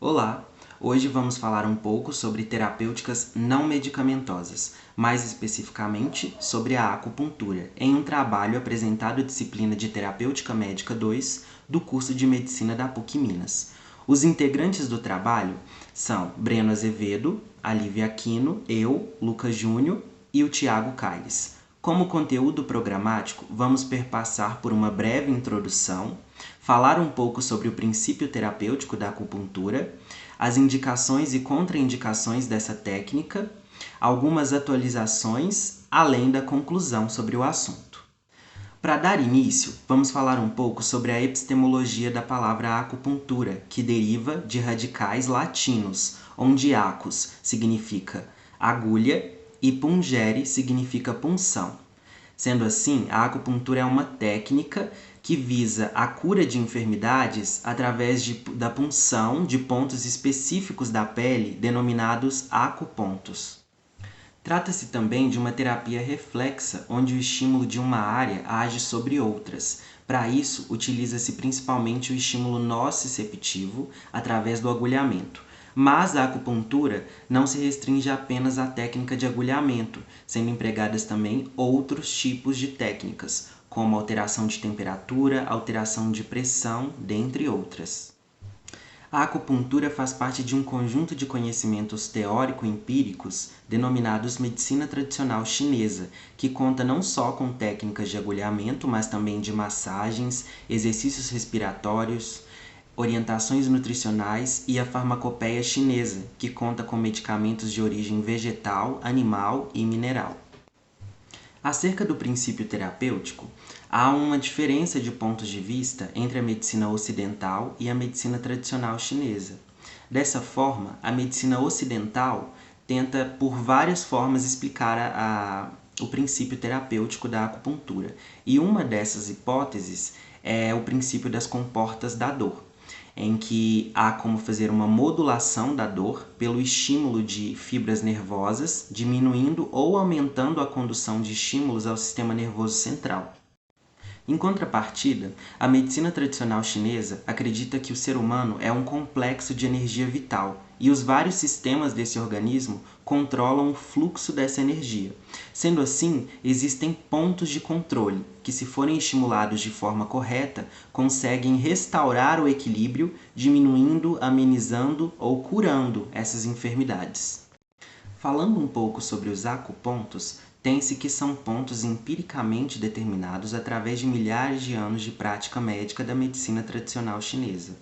Olá! Hoje vamos falar um pouco sobre terapêuticas não medicamentosas, mais especificamente sobre a acupuntura, em um trabalho apresentado à disciplina de Terapêutica Médica 2 do curso de Medicina da PUC Minas. Os integrantes do trabalho são Breno Azevedo, a Lívia Aquino, eu, Lucas Júnior e o Tiago Cailes. Como conteúdo programático, vamos perpassar por uma breve introdução, falar um pouco sobre o princípio terapêutico da acupuntura, as indicações e contraindicações dessa técnica, algumas atualizações, além da conclusão sobre o assunto. Para dar início, vamos falar um pouco sobre a epistemologia da palavra acupuntura, que deriva de radicais latinos, onde acus significa agulha e pungere significa punção. Sendo assim, a acupuntura é uma técnica que visa a cura de enfermidades através da punção de pontos específicos da pele, denominados acupontos. Trata-se também de uma terapia reflexa, onde o estímulo de uma área age sobre outras. Para isso, utiliza-se principalmente o estímulo nociceptivo através do agulhamento. Mas a acupuntura não se restringe apenas à técnica de agulhamento, sendo empregadas também outros tipos de técnicas, como alteração de temperatura, alteração de pressão, dentre outras. A acupuntura faz parte de um conjunto de conhecimentos teórico-empíricos denominados medicina tradicional chinesa, que conta não só com técnicas de agulhamento, mas também de massagens, exercícios respiratórios, orientações nutricionais e a farmacopeia chinesa, que conta com medicamentos de origem vegetal, animal e mineral. Acerca do princípio terapêutico, há uma diferença de pontos de vista entre a medicina ocidental e a medicina tradicional chinesa. Dessa forma, a medicina ocidental tenta, por várias formas, explicar o princípio terapêutico da acupuntura. E uma dessas hipóteses é o princípio das comportas da dor, em que há como fazer uma modulação da dor pelo estímulo de fibras nervosas, diminuindo ou aumentando a condução de estímulos ao sistema nervoso central. Em contrapartida, a medicina tradicional chinesa acredita que o ser humano é um complexo de energia vital e os vários sistemas desse organismo controlam o fluxo dessa energia. Sendo assim, existem pontos de controle que, se forem estimulados de forma correta, conseguem restaurar o equilíbrio, diminuindo, amenizando ou curando essas enfermidades. Falando um pouco sobre os acupontos, tem-se que são pontos empiricamente determinados através de milhares de anos de prática médica da medicina tradicional chinesa.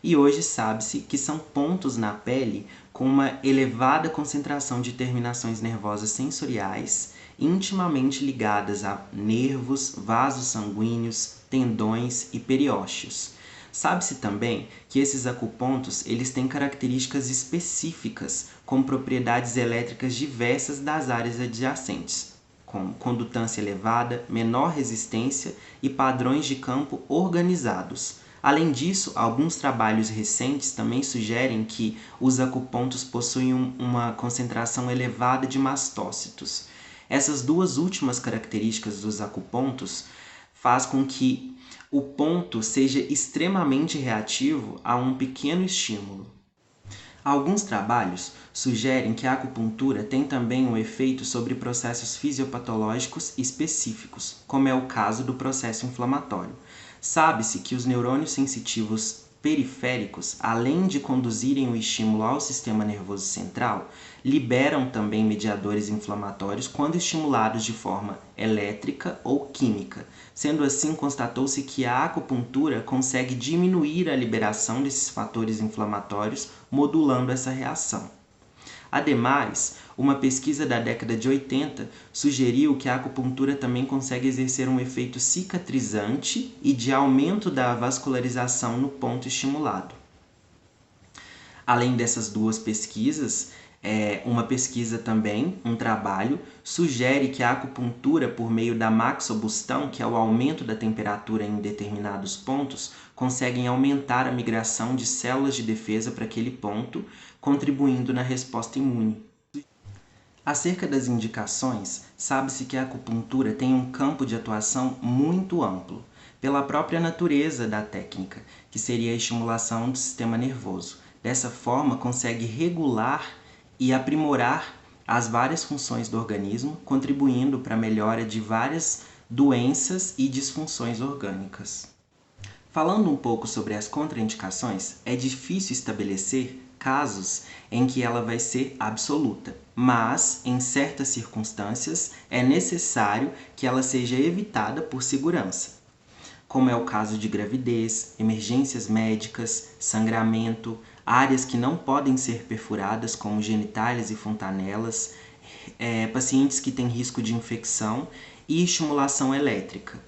E hoje sabe-se que são pontos na pele com uma elevada concentração de terminações nervosas sensoriais, intimamente ligadas a nervos, vasos sanguíneos, tendões e periósteos. Sabe-se também que esses acupontos eles têm características específicas, com propriedades elétricas diversas das áreas adjacentes, como condutância elevada, menor resistência e padrões de campo organizados. Além disso, alguns trabalhos recentes também sugerem que os acupontos possuem uma concentração elevada de mastócitos. Essas duas últimas características dos acupontos faz com que o ponto seja extremamente reativo a um pequeno estímulo. Alguns trabalhos sugerem que a acupuntura tem também um efeito sobre processos fisiopatológicos específicos, como é o caso do processo inflamatório. Sabe-se que os neurônios sensitivos periféricos, além de conduzirem o estímulo ao sistema nervoso central, liberam também mediadores inflamatórios quando estimulados de forma elétrica ou química. Sendo assim, constatou-se que a acupuntura consegue diminuir a liberação desses fatores inflamatórios, modulando essa reação. Ademais, uma pesquisa da década de 80 sugeriu que a acupuntura também consegue exercer um efeito cicatrizante e de aumento da vascularização no ponto estimulado. Além dessas duas pesquisas, uma pesquisa também, um trabalho, sugere que a acupuntura por meio da maxobustão, que é o aumento da temperatura em determinados pontos, conseguem aumentar a migração de células de defesa para aquele ponto, contribuindo na resposta imune. Acerca das indicações, sabe-se que a acupuntura tem um campo de atuação muito amplo, pela própria natureza da técnica, que seria a estimulação do sistema nervoso. Dessa forma, consegue regular e aprimorar as várias funções do organismo, contribuindo para a melhora de várias doenças e disfunções orgânicas. Falando um pouco sobre as contraindicações, é difícil estabelecer casos em que ela vai ser absoluta, mas, em certas circunstâncias, é necessário que ela seja evitada por segurança, como é o caso de gravidez, emergências médicas, sangramento, áreas que não podem ser perfuradas, como genitais e fontanelas, pacientes que têm risco de infecção e estimulação elétrica.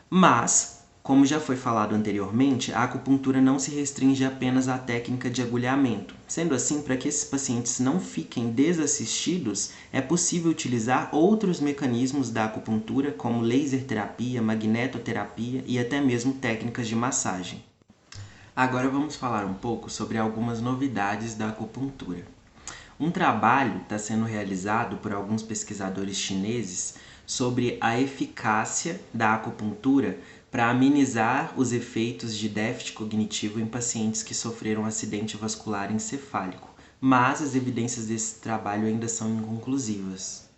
Mas, como já foi falado anteriormente, a acupuntura não se restringe apenas à técnica de agulhamento. Sendo assim, para que esses pacientes não fiquem desassistidos, é possível utilizar outros mecanismos da acupuntura, como laser terapia, magnetoterapia e até mesmo técnicas de massagem. Agora vamos falar um pouco sobre algumas novidades da acupuntura. Um trabalho está sendo realizado por alguns pesquisadores chineses sobre a eficácia da acupuntura para amenizar os efeitos de déficit cognitivo em pacientes que sofreram acidente vascular encefálico, mas as evidências desse trabalho ainda são inconclusivas.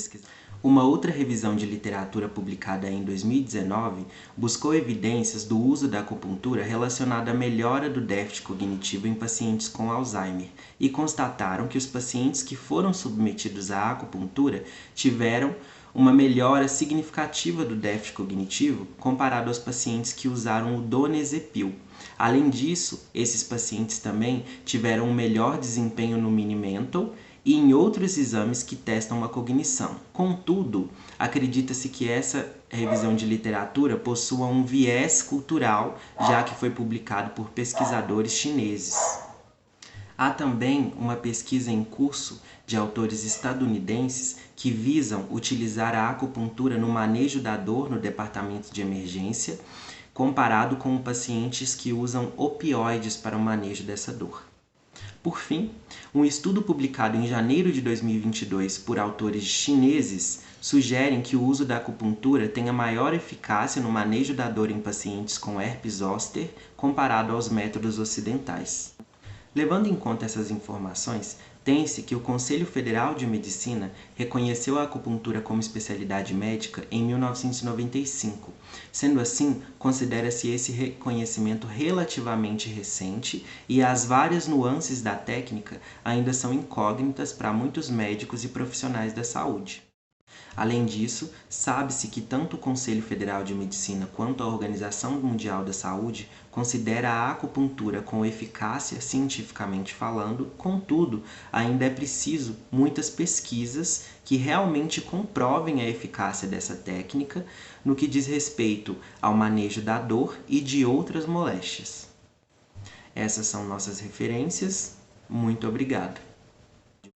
Uma outra revisão de literatura publicada em 2019 buscou evidências do uso da acupuntura relacionada à melhora do déficit cognitivo em pacientes com Alzheimer e constataram que os pacientes que foram submetidos à acupuntura tiveram uma melhora significativa do déficit cognitivo comparado aos pacientes que usaram o donezepil. Além disso, esses pacientes também tiveram um melhor desempenho no Mini-Mental e em outros exames que testam a cognição. Contudo, acredita-se que essa revisão de literatura possua um viés cultural, já que foi publicado por pesquisadores chineses. Há também uma pesquisa em curso de autores estadunidenses que visam utilizar a acupuntura no manejo da dor no departamento de emergência, comparado com pacientes que usam opioides para o manejo dessa dor. Por fim, um estudo publicado em janeiro de 2022 por autores chineses sugere que o uso da acupuntura tenha maior eficácia no manejo da dor em pacientes com herpes zoster comparado aos métodos ocidentais. Levando em conta essas informações, tem-se que o Conselho Federal de Medicina reconheceu a acupuntura como especialidade médica em 1995. Sendo assim, considera-se esse reconhecimento relativamente recente e as várias nuances da técnica ainda são incógnitas para muitos médicos e profissionais da saúde. Além disso, sabe-se que tanto o Conselho Federal de Medicina quanto a Organização Mundial da Saúde considera a acupuntura com eficácia cientificamente falando, contudo, ainda é preciso muitas pesquisas que realmente comprovem a eficácia dessa técnica no que diz respeito ao manejo da dor e de outras moléstias. Essas são nossas referências. Muito obrigado.